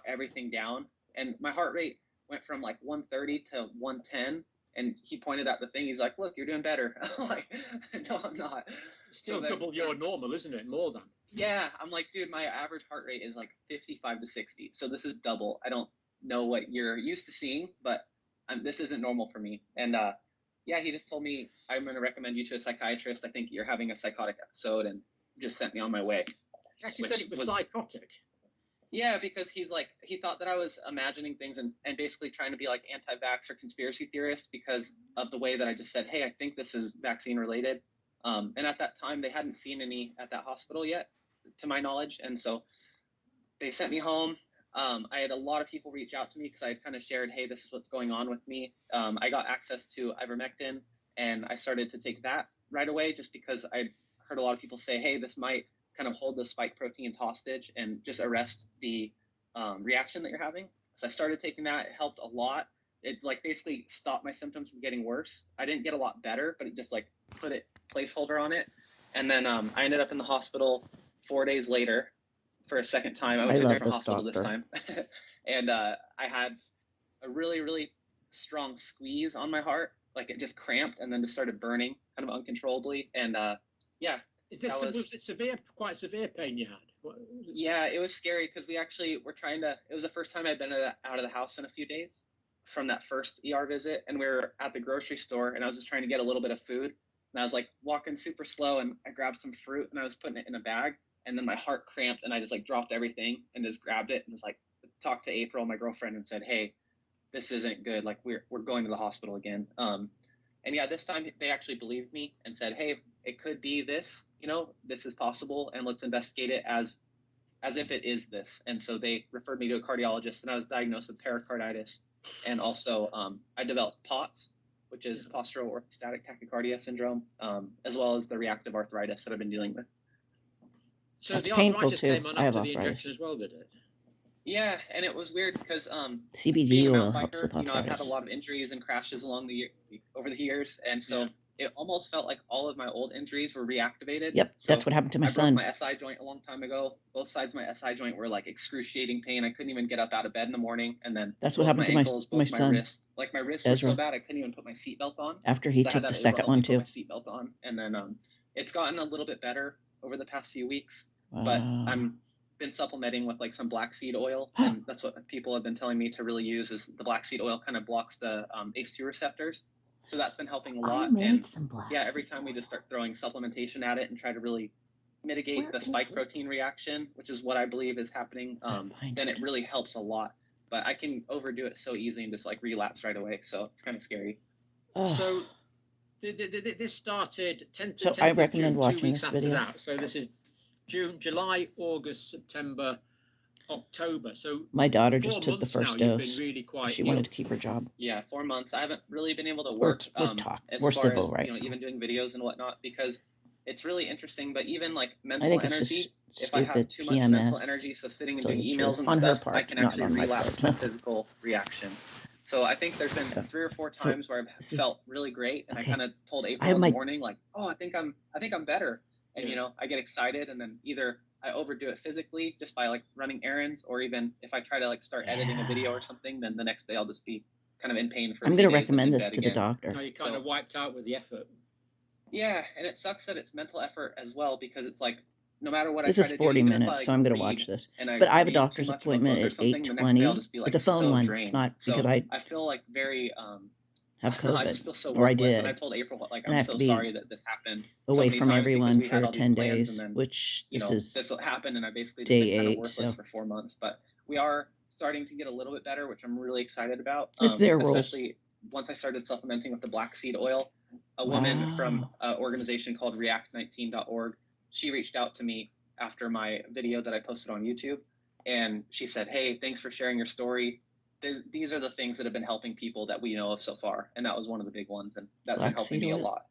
everything down, and my heart rate went from like 130 to 110. And he pointed out the thing. He's like, "Look, you're doing better." I'm like, "No, I'm not." Still double your normal, isn't it? More than. Yeah, I'm like, dude, my average heart rate is like 55 to 60. So this is double. I don't know what you're used to seeing, but this isn't normal for me. And yeah, he just told me, I'm going to recommend you to a psychiatrist. I think you're having a psychotic episode, and just sent me on my way. Actually said it was psychotic. Yeah, because he thought that I was imagining things and basically trying to be like anti-vax or conspiracy theorist because of the way that I just said, hey, I think this is vaccine related. And at that time, they hadn't seen any at that hospital yet, to my knowledge. And so they sent me home. I had a lot of people reach out to me because I had kind of shared, hey, this is what's going on with me. I got access to ivermectin, and I started to take that right away just because I heard a lot of people say, hey, this might kind of hold the spike proteins hostage and just arrest the reaction that you're having. So I started taking that. It helped a lot. It like basically stopped my symptoms from getting worse. I didn't get a lot better, but it just like put it placeholder on it. And then I ended up in the hospital 4 days later for a second time. I went to a different hospital this time. And I had a really, really strong squeeze on my heart. Like it just cramped and then just started burning kind of uncontrollably. And yeah. Was it severe, quite severe pain you had? Yeah, it was scary because we actually were trying to, it was the first time I'd been out of the house in a few days from that first ER visit. And we were at the grocery store and I was just trying to get a little bit of food. And I was like walking super slow and I grabbed some fruit and I was putting it in a bag. And then my heart cramped and I just like dropped everything and just grabbed it and was like, talked to April, my girlfriend, and said, hey, this isn't good. Like we're going to the hospital again. And yeah, this time they actually believed me and said, hey, it could be this, this is possible. And let's investigate it as if it is this. And so they referred me to a cardiologist and I was diagnosed with pericarditis. And also I developed POTS, which is postural orthostatic tachycardia syndrome, as well as the reactive arthritis that I've been dealing with. So that's the arthritis came on after the injection as well, did it? Yeah, and it was weird because CBD oil helps with arthritis. I've had a lot of injuries and crashes over the years, and so it almost felt like all of my old injuries were reactivated. Yep, so that's what happened to my son. I broke my SI joint a long time ago. Both sides of my SI joint were like excruciating pain. I couldn't even get up out of bed in the morning, and then that's what happened to ankles, my son. Wrist, like my wrists were so bad I couldn't even put my seatbelt on. After he took the second one too. My seatbelt on, and then it's gotten a little bit better over the past few weeks, but I'm been supplementing with like some black seed oil, and that's what people have been telling me to really use. Is the black seed oil kind of blocks the ACE2 receptors, so that's been helping a lot. And yeah, every time we just start throwing supplementation at it and try to really mitigate the spike protein reaction, which is what I believe is happening, then it really helps a lot. But I can overdo it so easily and just like relapse right away, so it's kind of scary. So this started 10th. So I recommend watching this video. That. So this is June, July, August, September, October. So my daughter just took the first dose. Really she wanted to keep her job. Yeah, 4 months. I haven't really been able to work. We're civil, right? Even doing videos and whatnot, because it's really interesting. But even like mental energy, if I have too much mental energy, so sitting and doing emails and stuff, I can actually relapse my physical reaction. So I think there's been 3 or 4 times where I've felt really great, and I kind of told April in the morning, like, oh, I think I'm better. And, I get excited, and then either I overdo it physically just by like running errands, or even if I try to like start editing a video or something, then the next day I'll just be kind of in pain for I'm going to recommend this to the doctor. No, you kind of wiped out with the effort. Yeah, and it sucks that it's mental effort as well, because it's like, no matter what this I try is 40 minutes, so I'm going to watch this. But I have a doctor's appointment at 8:20. It's a phone one. It's not because I feel like very... have COVID, I just feel so or I did. And I told April, like, I'm so sorry that this happened. Away from everyone for 10 days, then, which this happened, and I basically just been kind of worthless for 4 months. But we are starting to get a little bit better, which I'm really excited about. It's their role. Especially once I started supplementing with the black seed oil. A woman from an organization called react19.org, she reached out to me after my video that I posted on YouTube, and she said, hey, thanks for sharing your story. These are the things that have been helping people that we know of so far, and that was one of the big ones, and that's been helping me a lot.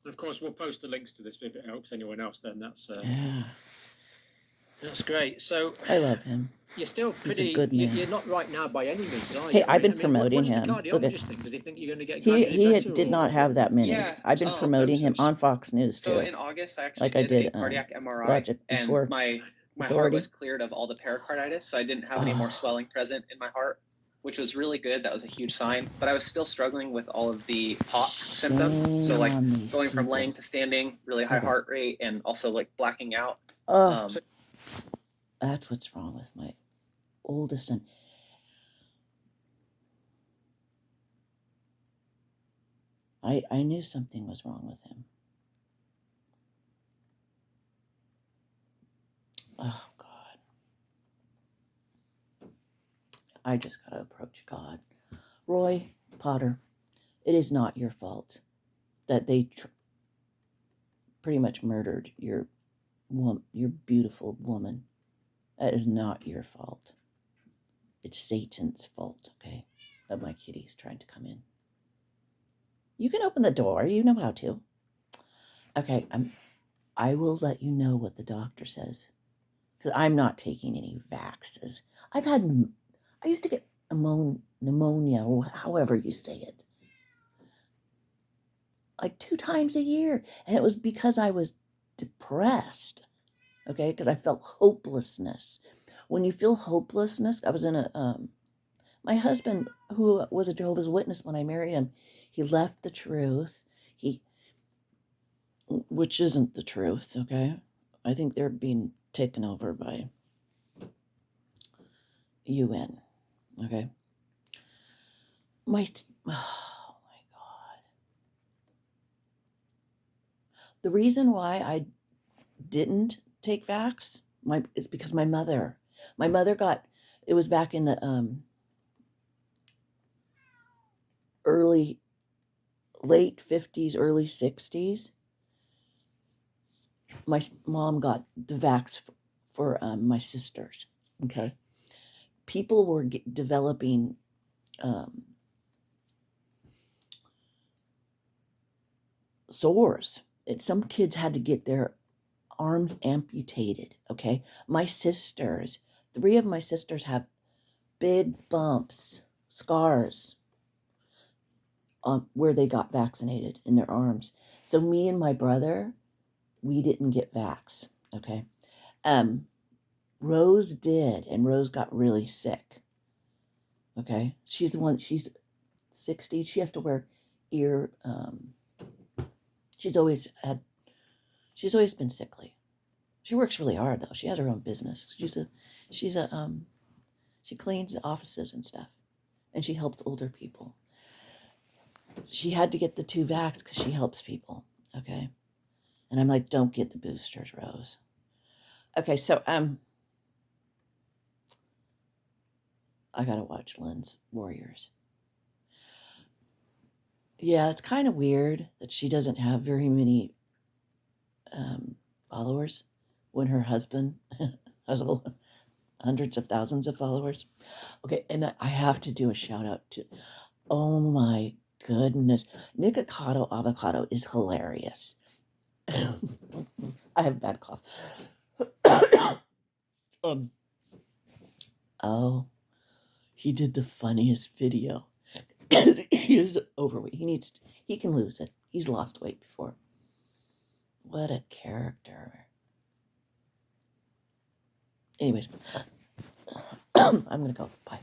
And of course, we'll post the links to this if it helps anyone else. Then that's great. So I love him. You're still pretty. He's a good man. You're not right now by any means, are you? Hey, I've been promoting him. What does the cardiologist think? Does he think you're going to get? He did not have that many. Yeah, I've been promoting him on Fox News too. So in August, I actually did a cardiac MRI, Logic before. and my my heart was cleared of all the pericarditis, so I didn't have any more swelling present in my heart, which was really good. That was a huge sign. But I was still struggling with all of the POTS symptoms. So like going from laying to standing, really high heart rate, and also like blacking out. That's what's wrong with my oldest son. I knew something was wrong with him. Oh, God. I just got to approach God. Roy Potter, it is not your fault that they pretty much murdered your beautiful woman. That is not your fault. It's Satan's fault, okay? But my kitty's trying to come in. You can open the door. You know how to. Okay, I will let you know what the doctor says. Because I'm not taking any vaxes. I used to get pneumonia, or however you say it, like 2 times a year. And it was because I was depressed, okay? Because I felt hopelessness. When you feel hopelessness, I was in my husband, who was a Jehovah's Witness when I married him, he left the truth. Which isn't the truth, okay? I think they're being taken over by UN, okay? Oh my God. The reason why I didn't take vax is because my mother got, it was back in the late 50s, early 60s. My mom got the vax for my sisters, okay? People were developing sores. Some kids had to get their arms amputated, okay? My sisters, 3 of my sisters have big bumps, scars where they got vaccinated in their arms. So me and my brother, we didn't get vax, okay? Rose did, and Rose got really sick, okay? She's 60. She has to wear ear, she's always been sickly. She works really hard though. She has her own business. She cleans the offices and stuff, and she helps older people. She had to get the 2 vax because she helps people, okay? And I'm like, don't get the boosters, Rose. Okay, so I gotta watch Lynn's Warriors. Yeah, it's kind of weird that she doesn't have very many followers when her husband has hundreds of thousands of followers. Okay, and I have to do a shout out to, oh my goodness, Nikocado Avocado is hilarious. I have a bad cough. Oh, he did the funniest video. He is overweight. He can lose it. He's lost weight before. What a character. Anyways, I'm gonna go. Bye.